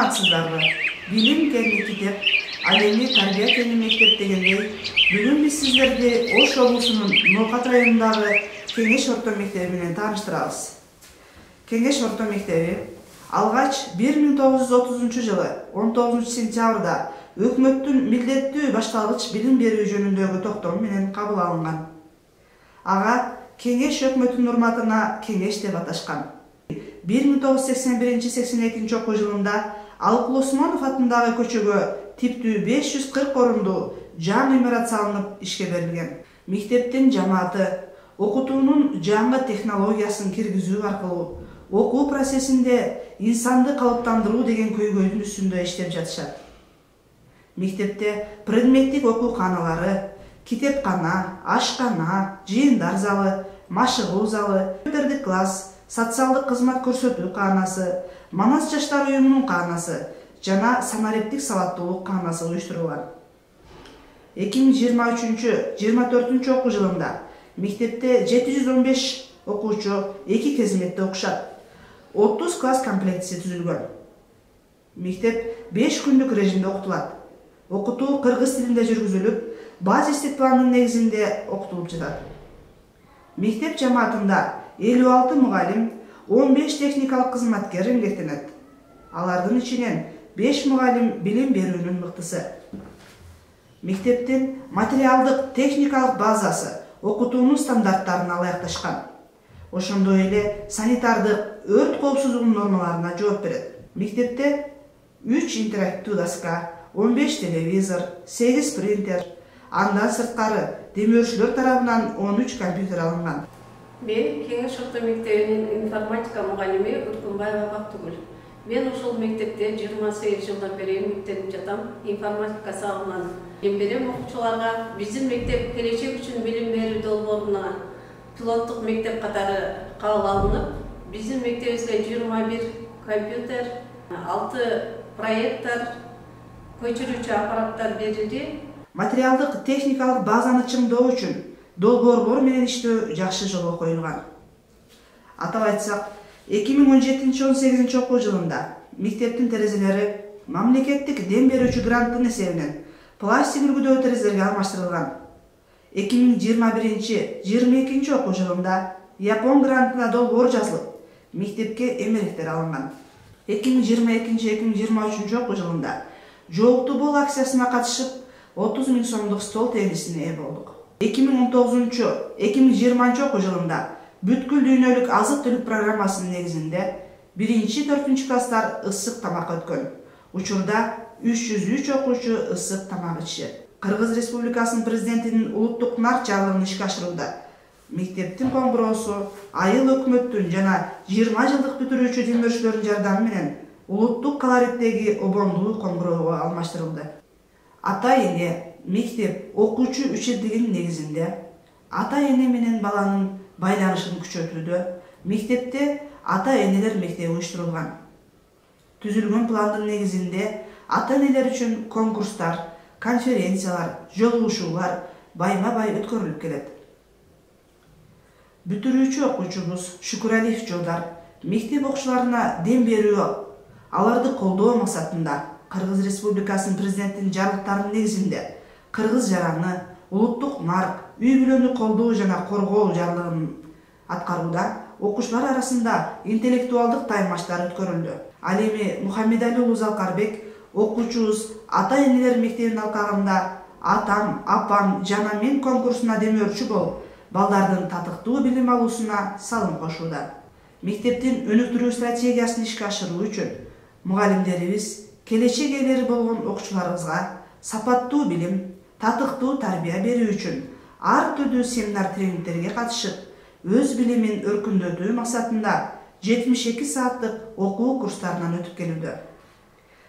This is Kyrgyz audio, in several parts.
саламатсыздарбы? Билим кемники деп, алемий тарбия кени мектеп дегендей, бүгүн биз сиздерди Ош облусунун Ноокат районундагы Кеңеш орто мектебинен тааныштырабыз. Кеңеш орто мектеби алгач 1930 жылы 19 сентябрда өкмөттүн милдеттүү башталгыч билим берүү жөнүндөгү токтому менен кабыл алынган. Ага Кеңеш өкмөтүнүн урматына Кеңеш деп аташкан. 1981-82 окуу жылында Алыкул Осмонов атындагы көчөгө типтүү 540 орунду жаңы имарат салынып ишке берилген. Мектептин жамааты окутуунун жаңы технологиясын киргизүү аркылуу окуу процессинде инсанды калыптандыруу деген көйгөйдүн үстүндө иштеп жатышат. Мектепте предметтик окуу каналары, китепкана, ашкана, жыйындар залы, машыгуу залы, компьютердик класс, социалдык кызмат көрсөтүү канасы, Манас жаштар уюмунун канасы жана санариптик сабаттуулук канасы уюштурулган. 2023-24 окуу жылында мектепте 715 окуучу 2 кезметте окушат. 30 класс комплектиси түзүлгөн. Мектеп 5 күндүк режимде окутулат. Окутуу кыргыз тилинде жүргүзүлүп, базистик пландын негизинде окутулуп жатат. Мектеп жамаатында 56 мугалим, 15 техникалык кызматкер эмгектенет. Алардын ичинен 5 мугалим билим берүүнүн мыктысы. Мектептин материалдык техникалык базасы окутуунун стандарттарына ылайыкташкан. Ошондой эле санитардык өрт коопсуздугунун нормаларына жооп берет. Мектепте 3 интерактивдүү доска, 15 телевизор, 8 принтер, андан сырткары демөөрчүлөр тарабынан 13 компьютер алынган. Мен Кеңеш орто мектебинин информатика мугалими Үркүнбаева Бактыгүл. Мен ушул мектепте 28 жылдан бери эмгектенип жатам. Информатика сабагынан билим берем окуучуларга. Биздин мектеп келечек үчүн билим берүү долбооруна пилоттук мектеп катары кабыл алынып, биздин мектебибизге 21 компьютер, 6 проектор, көчүрүүчү аппараттар берилди. Материалдык техникалык базаны чыңдоо үчүн долбоорлор менен иштөө жакшы жолго коюлган. Атап айтсак, 2017-18 окуу жылында мектептин терезелери мамлекеттик дем берүүчү гранттын эсебинен пластик үлгүдөгү терезелерге алмаштырылган. 2021-22 окуу жылында Япон грантына долбоор жазылып, мектепке эмеректер алынган. 2022-2023 окуу жылында жооптуу бол акциясына катышып 30 000 сомдук стол теннисине ээ болдук. 2019-2020 окуу жылында бүткүл дүйнөлүк азык-түлүк программасынын негизинде 1-4 класстар ысык тамак өткөн. Учурда 303 окуучу ысык тамак ичет. Кыргыз Республикасынын президентинин улуттук нарк жарлыгын ишке ашырууда мектептин коңгуроосу айыл өкмөттүн жана 20 жылдык бүтүрүүчү демөөрчүлөрдүн жардамы менен улуттук колориттеги обондуу коңгуроого алмаштырылды. Ата-эне, мектеп, окуучу үчилдигинин негизинде ата-эне менен баланын байланышын күчөтүүдө мектепте ата-энелер мектеби уюштурулган. Түзүлгөн пландын негизинде ата-энелер үчүн конкурстар, конференциялар, жолугушуулар байма-бай өткөрүлүп келет. Бүтүрүүчү окуучубуз Шүкүралиев Жолдар мектеп окуучуларына дем берүү, аларды колдоо максатында Кыргыз Республикасынын президентинин жарлыктарынын негизинде Кыргыз жараны, улуттук нарк, үй-бүлөнү колдоо жана коргоо жарлыгын аткарууда окуучулар арасында интеллектуалдык таймаштар өткөрүлдү. Ал эми Мухаммедали уулу Залкарбек окуучубуз ата-энелер мектебинин алкагында атам, апам жана мен конкурсуна демөөрчү болуп, балдардын татыктуу билим алуусуна салым кошууда. Мектептин өнүктүрүү стратегиясын ишке ашыруу үчүн мугалимдерибиз келечек ээлери болгон окуучуларыбызга сапаттуу билим, татыктуу тарбия берүү үчүн ар түрдүү семинар тренингтерге катышып, өз билимин өркүндөтүү максатында 72 сааттык окуу курстарынан өтүп келүүдө.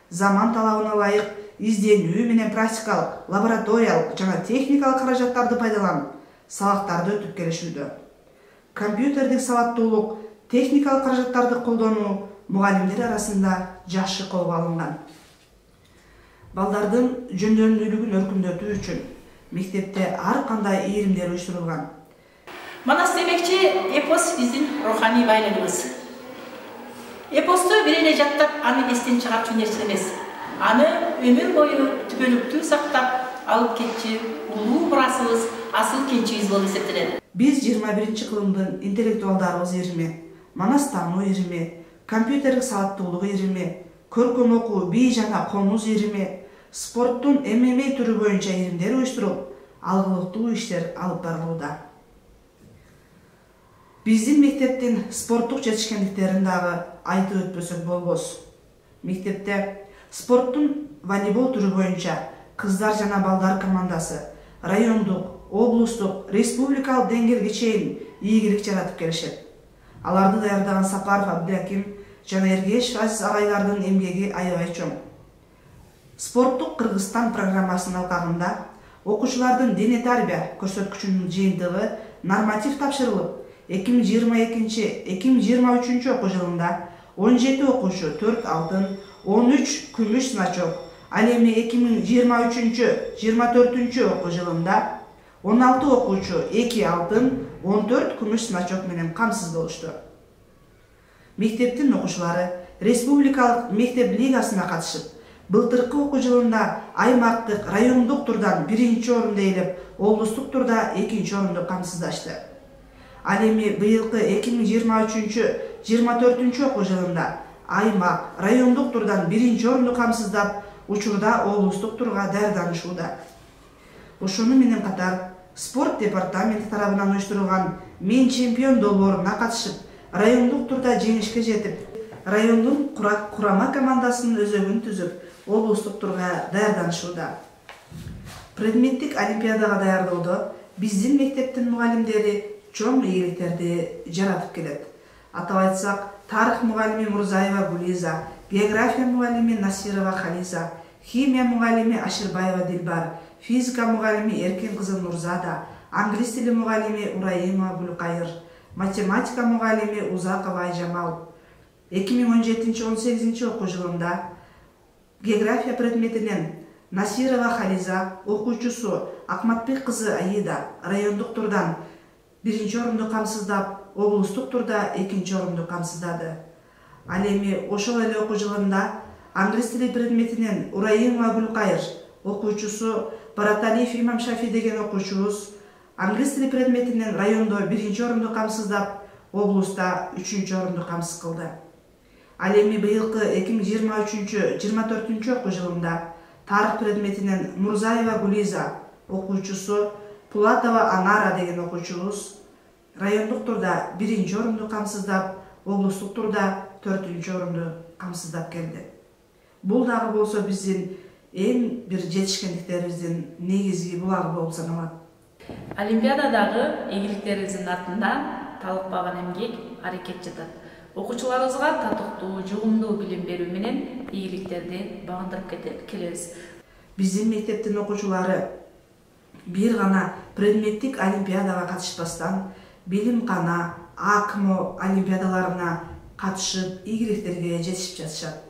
Заман талабына ылайык изденүү менен практикалык, лабораториялык жана техникалык каражаттарды пайдаланып, сабактарды өтүп келишүүдө. Компьютердик сабаттуулук, техникалык каражаттарды колдонуу мугалимдер арасында жакшы колго алынган. Балдардын жөндөмдүүлүгүн өркүндөтүү үчүн мектепте ар кандай ийримдер Эпосту бир эле жаттап аны эстен чыгарчу нерсе эмес. Аны өмүр бою түгөлүктүү сактап алып кетчү улуу мурасыбыз, асыл кенчибиз болуп эсептелет. Биз 21-кылымдын интеллектуалдарыбыз ирими, манастануу ирими, компьютердик сабаттуулугу ирими, көркөм окуу, бий жана комуз ирими, спорттун ММА түрү боюнча иримдер уюштуруп, алгылыктуу иштер алып барылууда. Биздин мектептин спорттук жетишкендиктерин дагы айтып өтпөсөк болбос. Мектепте спорттун волейбол түрү боюнча кыздар жана балдар командасы райондук, облустук, республикалык деңгээлге чейин ийгилик жаратып келишет. Аларды даярдаган Сапаров Абдылаким жана Эргешев Азиз агайлардын эмгеги аябай чоң. Спорттук Кыргызстан программасынын алкагында окуучулардын дене тарбия көрсөткүчүнүн жыйынтыгы норматив тапшырылып, 2022-2023 окуу жылында 17 окуучу 4 алтын, 13 күмүш значок, ал эми 2023-24 окуу жылында 16 окуучу 2 алтын, 14 күмүш значок менен камсыз болушту. Мектептин окуучулары республикалык мектеп лигасына катышып, былтыркы окуу жылында аймактык, райондук турдан 1-чи орунду ээлеп, облустук турда 2-чи орунду камсыздашты. Ал эми быйылкы 2023-24 окуу жылында аймак, райондук турдан 1-чи орунду камсыздап, учурда облустук турга даярданышууда. Ошону менен катар спорт департаменти тарабынан уюштурулган «Мен чемпион» долбооруна катышып, райондук турда жеңишке жетип, райондун курама командасынын өзөгүн түзүп, облустук турга даярданышууда. Предметтик олимпиадага даярдоодо биздин мектептин мугалимдери чоң ийгиликтерди жаратып келет. Атап айтсак, тарых мугалими Мурзаева Гулиза, география мугалими Насирова Хализа, химия мугалими Аширбаева Дилбар, физика мугалими Эркин кызы Нурзада, англис тили мугалими Ураимова Гулкайыр, математика мугалими Узакова Айжамал. 2017-18 окуу жылында география предметинен Насирова Хализа, окуучусу Акматбек кызы Аида райондук турдан 1-чи орунду камсыздап, облустук турда 2-чи орунду камсыздады. Ал эми ошол эле окуу жылында англис тили предметинен Ураимова Гулкайыр, окуучусу Бараталиев Имам Шафи деген окуучубуз англис тили предметинен райондо 1-чи орунду камсыздап, облуста 3-чү орунду камсыз кылды. Ал эми быйылкы 2023-24 окуу жылында тарых предметинен Мурзаева Гулиза, окуучусу Пулатова Анара деген окуучубуз райондук турда 1-чи орунду камсыздап, облустук турда 4-чү орунду камсыздап келди. Бул дагы болсо биздин эң бир жетишкендиктерибиздин негизги булагы болуп саналат. Олимпиададагы ийгиликтерибиздин артында талыкпаган эмгек, аракет жатат. Окуучуларыбызга татыктуу, жугумдуу билим берүү менен ийгиликтерди багындырып келебиз. Биздин мектептин окуучулары бир гана предметтик олимпиадага катышпастан, билим-кана, АКМО олимпиадаларына катышып, ийгиликтерге жетишип жатышат.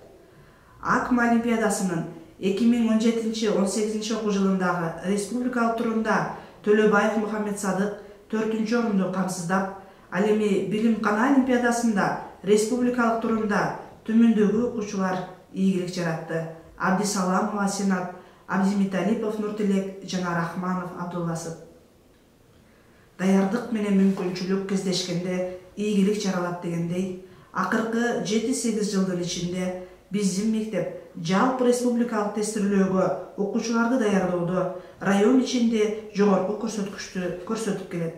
АКМО олимпиадасынын 2017-18 окуу жылындагы республикалык турунда Төлөбаев Мухаммед Садык 4-чү орунду камсыздап, ал эми билим-кана олимпиадасында республикалык турунда төмөндөгү окуучулар ийгилик жаратты. Абдисаламова Сенат, Абдимиталипов Нуртилек жана Рахманов Абдулласып. Даярдык менен мүмкүнчүлүк кездешкенде ийгилик жаралат дегендей, акыркы 7-8 жылдын ичинде биздин мектеп жалпы республикалык тестирлөөгө окуучуларды даярдоодо район ичинде жогорку көрсөткүчтү көрсөтүп келет.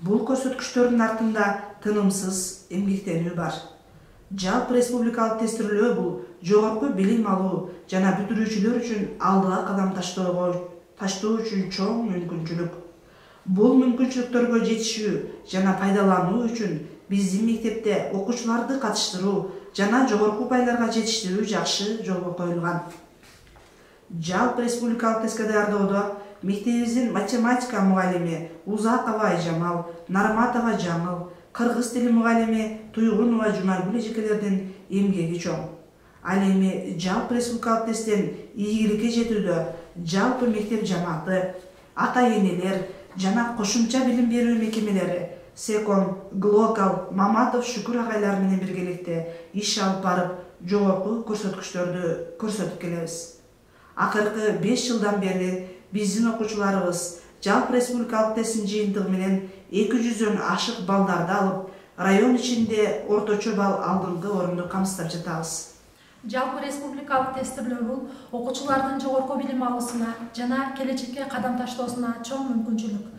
Бул көрсөткүчтөрдүн артында тынымсыз эмгектенүү бар. Жалпы республикалык тестирлөө бул жогорку билим алуу жана бүтүрүүчүлөр үчүн алдыга кадам таштоо үчүн чоң мүмкүнчүлүк. Бул мүмкүнчүлүктөргө жетишүү жана пайдалануу үчүн биздин мектепте окуучуларды катыштыруу жана жогорку упайларга жетиштирүү жакшы жолго коюлган. Жалпы республикалык тестке даярдоодо мектебибиздин математика мугалими Узакова Айжамал, Нарматова Жаңыл, кыргыз тили мугалими Туйгунова Жумагүл эжекелердин эмгеги чоң. Ал эми жалпы республикалык тесттен ийгиликке жетүүдө жалпы мектеп жамааты, ата-энелер жана кошумча билим берүү мекемелери, Секом, Глокал, Маматов, Шүкүр агайлар менен биргеликте иш алып барып, жогорку көрсөткүчтөрдү көрсөтүп келебиз. Акыркы 5 жылдан бери биздин окуучуларыбыз жалпы республикалык тесттин жыйынтыгы менен 200дөн ашык баллдарды алып, район ичинде орточо балл алдыңкы орунду камсыздап жатабыз. Жалпы республикалык тестирлөө бул окуучулардын жогорку билим алуусуна жана келечекке кадам таштоосуна чоң мүмкүнчүлүк.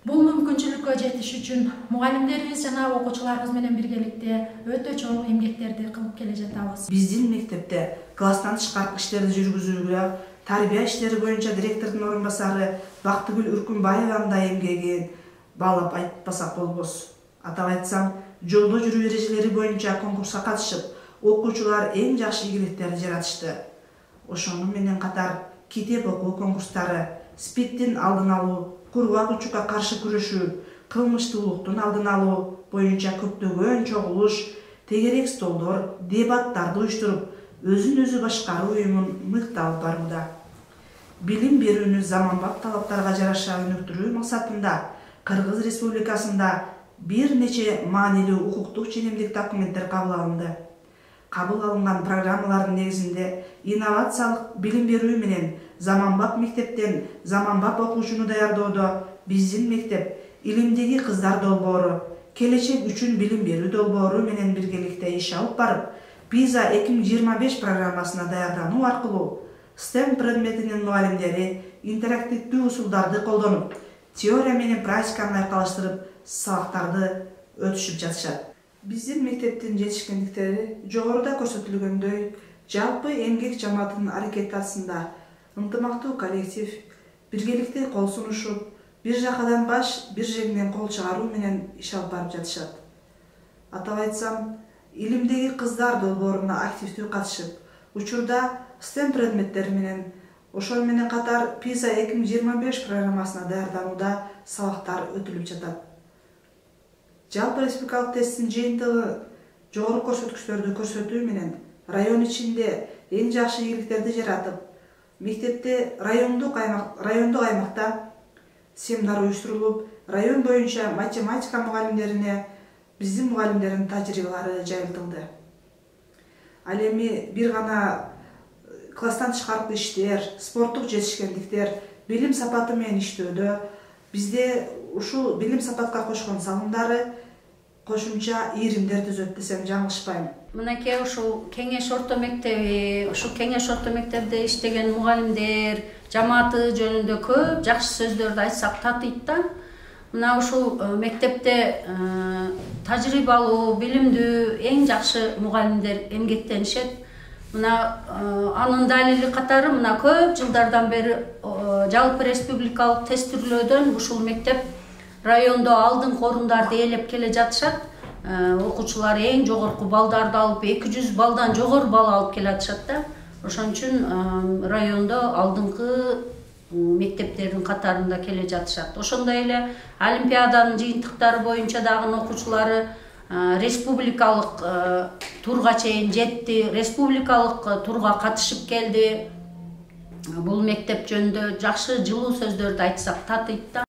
Бул мүмкүнчүлүккө жетиш үчүн мугалимдерибиз жана окуучуларыбыз менен биргеликте өтө чоң эмгектерди кылып келе жатабыз. Биздин мектепте класстан тышкаркы иштерди жүргүзүүгө тарбия иштери боюнча директордун орун басары Бактыгүл Үркүнбаеванын да эмгегин баалап айтпасак болбос. Атап айтсам, жолдо жүрүү эрежелери боюнча конкурска катышып, окуучулар эң жакшы ийгиликтерди жаратышты. Ошону менен катар китеп окуу конкурстары, СПИДтин алдын алуу, кургак учукка каршы күрөшүү, кылмыштуулуктун алдын алуу боюнча көптөгөн чогулуш, тегерек столдор, дебаттарды уюштуруп, өзүн-өзү башкаруу уюмун мыкты алып барууда. Билим берүүнү заманбап талаптарга жараша өнүктүрүү максатында Кыргыз Республикасында бир нече маанилүү укуктук ченемдик документтер кабыл алынды. Кабыл алынган программалардын негизинде инновациялык билим берүү менен заманбап мектептен заманбап окуучуну даярдоодо биздин мектеп илимдеги кыздар долбоору, келечек үчүн билим берүү долбоору менен биргеликте иш алып барып, PISA 2025 программасына даярдануу аркылуу STEM предметинин мугалимдери интерактивдүү усулдарды колдонуп, теория менен практиканы айкалыштырып, сабактарды өтүшүп жатышат. Биздин мектептин жетишкендиктери жогоруда көрсөтүлгөндөй жалпы эмгек жамаатынын аракетасында ынтымактуу коллектив биргеликте кол сунушуп, бир жакадан баш, бир жеңден кол чыгаруу менен иш алып барып жатышат. Атап айтсам, илимдеги кыздар долбооруна активдүү катышып, учурда STEM предметтери менен, ошол менен катар PISA 2025 программасына даярданууда сабактар өтүлүп жатат. Жалпы республикалык тесттин жыйынтыгы жогору көрсөткүчтөрдү көрсөтүү менен район ичинде эң жакшы ийгиликтерди жаратып, мектепте райондук аймакта семинар уюштурулуп, район боюнча математика мугалимдерине биздин мугалимдердин тажрыйбалары жайылтылды. Ал эми бир гана класстан тышкаркы иштер, спорттук жетишкендиктер, билим сапаты менен иштөөдө бизде ушул билим сапатка кошкон салымдары кошумча ийримдер түзөт десем жаңылышпайм. Мынакей ушул кеңеш орто мектеби, ушул кеңеш орто мектепте иштеген мугалимдер жамааты жөнүндө көп жакшы сөздөрдү айтсак татыйт да. Мына ушул мектепте тажрыйбалуу, билимдүү, эң жакшы мугалимдер эмгектенишет. Мына анын далили катары мына көп жылдардан бери жалпы республикалык тестирлөөдөн ушул мектеп райондо алдыңкы орундарды ээлеп келе жатышат. Окуучулар эң жогорку балдарды алып, 200 балдан жогору балл алып келе жатышат да. Ошон үчүн райондо алдыңкы мектептердин катарында келе жатышат. Ошондой эле олимпиаданын жыйынтыктары боюнча дагы окуучулары республикалык турга чейин жетти, республикалык турга катышып келди. Бул мектеп жөнүндө жакшы жылуу сөздөрдү айтсак татыйт да.